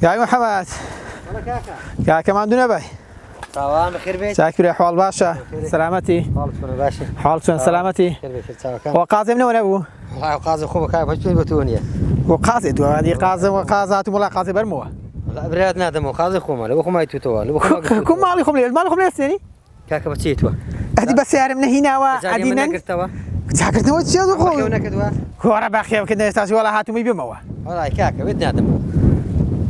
يا محمد يا كمان دون باي تمام بخير بيت شاكر احوال باشا سلامتي حالك سلامتي وقاضي من وين ابو والله قاضي خوك كاي بجوي بتونيا وقاضي هذه قاضي وقاضات ولا قاضي برمو لا بريات نادم قاضي خوما لو خوما يتوتوا لو كم مالكم ليه مالكم ليه سني كاكا بتشيتوا هذه بس يا من هنا وادينا كرتوا ساكرت نوت شو خويا كدوا كورا باخي كنا استاذ ولا هاتوا بيبموا والله كاكا بدنا نادم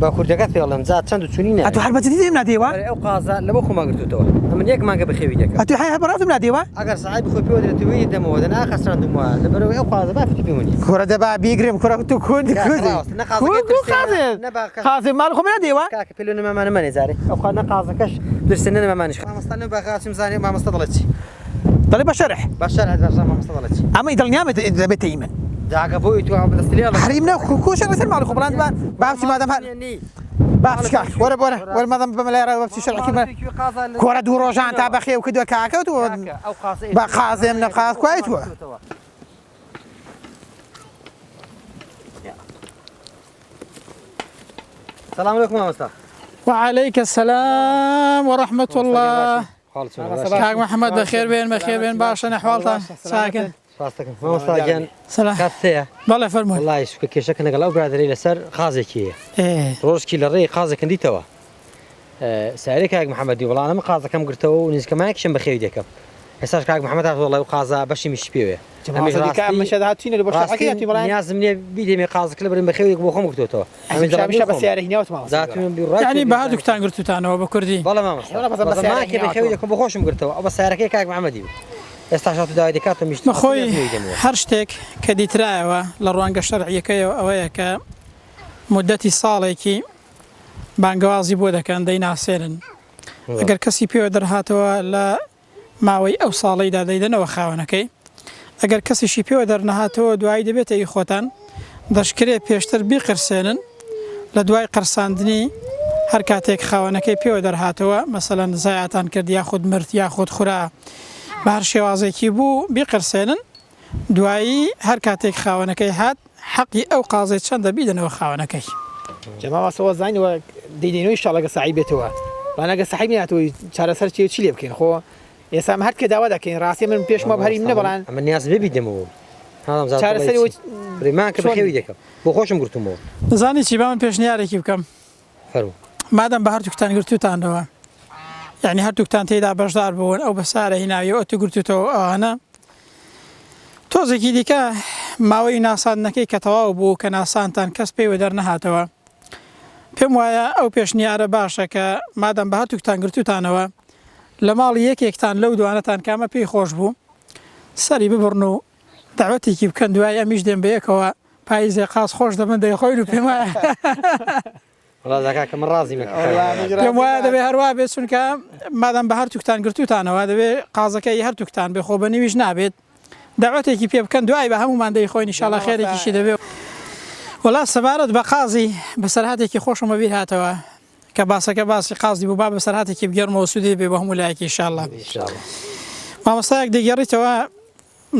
باكور دقات والله مزات سند تشونينا اتو حربت دي من ديوا او قاضي لو خوما قرتوا من يك ما بخيوي دك اتو حي برات من ديوا اگر صاحب خو بيودر توي دم ودنا اخر سند مو لبرو او قاضي ما في بيوني كورا دبا بيجرم كورا تو كون قاضي مالكم من ديوا كاكا بيلون ما ماني زاري او قاضي قاضي كش درسنا ما مانيش ما مستنى باخاسم زاني ما مستضلتش طيب بشرح هذا ما مستضلتش اما يضل نيام بتيمن داك بوي تو عبد السليل حريمنا كوشر مثل مالكم بران بابتي ما دام بابتي كاك ورا ما دام بملايرا بابتي شرع كيما كورا دروجان تاع بخي وكدوا كاكا او قاضي من قاضي كويس السلام عليكم يا مصطفى وعليك السلام ورحمة الله. كاك محمد بخير بين باشا أحوالته ساكن. فاستك مصطفى جان. سلام. كثية. بالله فرمون. والله يشوفك شكلنا قالوا برادري لسر خازي كيه. روش كي للري خازي كندي توا. سألك كاك محمد والله أنا ما خازي كم قرتوا ونيس كمان كشم بخير ديكم. هسه كاك محمد عبد الله وخازا باش مش بيوه. مش هذا هاتين اللي برشا حكيتي والله لازمني بيدي مي خازي كل برين بخير بوخم قرتوا. مش بس يا هنا وتما. يعني بهذا كتان قرتوا تانا وبكردي. والله ما مش. بس ما كي بخير ديكم بخوشم قرتوا. بس سألك كاك محمد استعشات دايدي كاتو مش مخوي هرشتك كديت رايوه للروانقه الشرعيه كي اويك مدتي صاليكي بانغوازي بودا كان دينا سيرن اگر كسي بيو درهاتو لا ماوي او صالي دايدنا وخاونكي اگر كسي شي بيو درنهاتو دواي دبيت اي خوتان دشكري بيشتر بي قرسنن لدواي قرساندني حركاتك خاونكي بيو درهاتو مثلا زياتان كرد ياخذ مرت ياخذ خرا بهر شوازێکی بوو بیقرسێنن دوایی هەر کاتێک خاوەنەکەی هات حەقی ئەو قازێت چەندە بیدنەوە خاوەنەکەی جەماوە سەوە زانیوە دیدینەوەی شاڵەگە سەعی بێتەوە بانەگە سەحیب ناتوی چارەسەر چی لێ بکەین خۆ ئێستا هەر کە داوا دەکەین ڕاستی من پێشمە بەهەری منە بەڵان ئەمە نیاز ببیدەمەوە چارەسەری ڕێمان کە بەخێوی دەکەم بۆ خۆشم گرتمەوە دەزانی چی با من پێشنیارێکی بکەم مادەم بە هەردووکتان گرتوتانەوە يعني هەردووکتان تێدا بەشدار بوون ئەو بەسارە هیناوی ئەو گرتوتەوە ئەوانە تۆزێکی دیکە ماوەی ناساندنەکەی کە تەواو بوو کە ناسانتان کەس پێی دەرنەهاتەوە پێم وایە ئەو پێشنیارە باشە کە مادەم بە هەردووکتان گرتوتانەوە لە ماڵی یەکێکتان لەو دوانەتان کامە پێی خۆش بوو سەری ببڕن و داوەتێکی بکەن دوای ئەمیش دێن بە یەکەوە پاییزێ قاس خۆش دەبن دەیخۆین و پێم وایە والله ذاك من رازي پێم وایە دەبێ هەروە بێت چونکە مادەم بە هەردووکتان گرتوتانەوە دەبێ قازەکەی هەردووکتان بێ خۆ بە نویش نابێت داوەتێکی پێ بکەن دوای بە هەمومان دەیخۆین ئینشاڵڵا خێرێکیشی دەبێت وەڵا سەبارەت بە قازی بەسەرهاتێکی خۆشمە بیر هاتەوە کە باسەکە باسی قازی بوو با بەسەرهاتێکی بگەرمەوە سوودێ بێ بە هەموو لایەکی ئینشاڵڵا مامۆستایەک دەگەڕیتەوە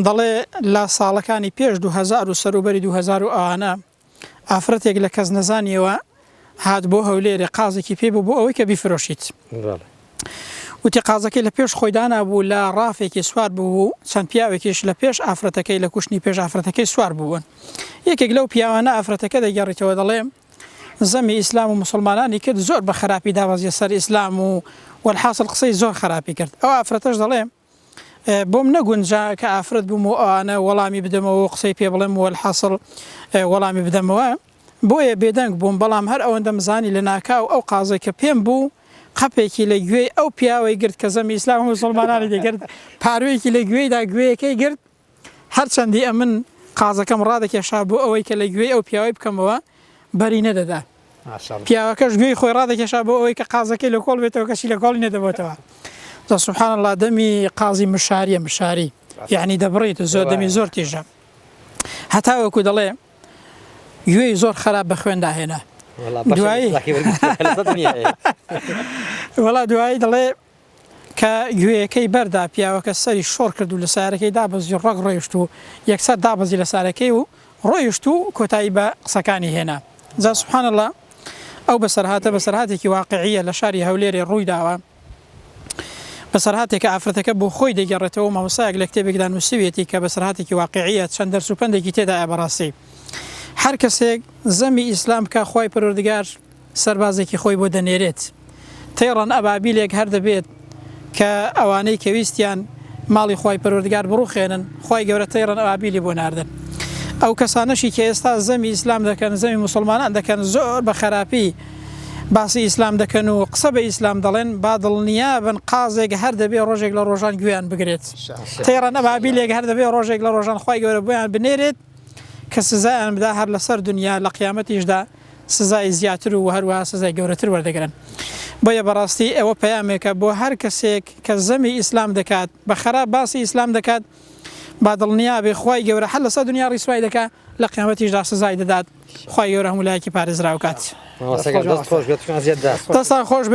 دەڵێ لە ساڵەکانی پێش 2000 و سەروبەری 2000 و ئەوانە ئافرەتێک لە کەس نەزانیەوە هات بۆ هەولێرە قازێکی پێ بوو بۆ ئەوەی کە بیفرۆشیت وتی قازەکەی لە پێش خۆی دانابوو لە ڕافێکی سوار بوو چەند پیاوێکیش لە پێش ئافرەتەکەی لە کوشتنی پێش ئافرەتەکەی سوار بوون یەکێک لەو پیاوانە ئافرەتەکە دەگەڕێتەوە دەڵێ زەمی ئیسلام و مسلمانانی کرد زۆر بە خراپی داوەزیە سەر ئیسلام و والحاصل قسەی زۆر خراپی کرد ئەو ئافرەتەش دەڵێ بۆم نەگونجا کە ئافرەت بووم و ئەوانە وەڵامی بدەمەوە قسەی پێ بڵێم والحاصل وەڵامی بدەمەوە بۆیە بێدەنگ بووم بەڵام هەر ئەوەندە مزانی لە ناکاو ئەو قازێک کە پێم بوو قەپێکی لە گوێی ئەو پیاوەی گرت کە زەمی ئیسلام و مسلمانانی دەگرت پاروێکی لە گوێیدا گوێیەکەی گرت هەرچەندی ئەمن قازەکەم ڕادەکێشا بۆ ئەوەی کە لە گوێی ئەو پیاوەی بکەمەوە بەری نەدەدا پیاوەکەش گوێی خۆی ڕادەکێشا بۆ ئەوەی کە قازەکەی لە کۆڵ بێتەوە کەشی لە کۆڵی نەدەبێتەوە سبحان الله دەمی قازی مشاری یعنی دەبڕێت زۆر دەمی زۆر تێژە هەتاوەکو دەڵێ گوێی زۆر خراپ بە خوێن داهێنا وەڵا دوایی دەڵێ کە گوێیەکەی بەردا پیاوەکە سەری شۆڕ کرد و لە سارەکەی دابەزی ڕەگ ڕێشت و یەکسەر دابەزی لە سارەکەی و ڕۆیشت و کۆتایی بە قسەکانی هێنا جا سبحان الله ئەو بەسەرهاتێکی واقعیە لە شاری هەولێرێ ڕووی داوە بەسەرهاتێک کە ئافرەتەکە بۆ خۆی دەگەڕێتەوە مامۆسایەک لە کتێبێکدا نووسویەتی کە بەسەرهاتێکی واقعیە چەند دەرس و پندێکی تێدایە بەڕاستی هەر کەسێک زەمی ئیسلام کە خۆی پەروەردگار سەربازێکی خۆی بۆ دەنێرێت تەیڕەن ئەبابیلێک هەر دەبێت کە ئەوانەی کەویستیان ماڵی خۆی پەروەردگار بڕوخێنن خۆی گەورە تەیڕەن ئەبابیلی بۆ ناردن ئەو کەسانەشی کە ئێستا زەمی ئیسلام دەکەن زەمی موسڵمانان دەکەن زۆر بە خراپی باسی ئیسلام دەکەن و قسە بە ئیسلام دەڵێن با دڵنیا بن قازێک هەر دەبێ ڕۆژێک لە ڕۆژان گویان بگرێت تەیڕەن ئەبابیلێک هەر دەبێ ڕۆژێک لە ڕۆژان خۆی گەورە بۆیان بنێرێت کە سزایان بدا هەر لەسەر دنیا لە قیامەتیشدا سزای زیاتر و هەروەها سزای گەورەتر وەردەگرن بۆیە بەڕاستی ئەوە پەیامێکە بۆ هەر کەسێک کە زەمی ئیسلام دەکات بە خراپ باسی ئیسلام دەکات با دڵنیا بێ خی گەورە هەر لەسەر دنیا ڕیسوای دەکات لە قیامەتیشدا سزای دەدات خی گەورە هەمولایەکی پارێزراوکات دەستان خۆش بێ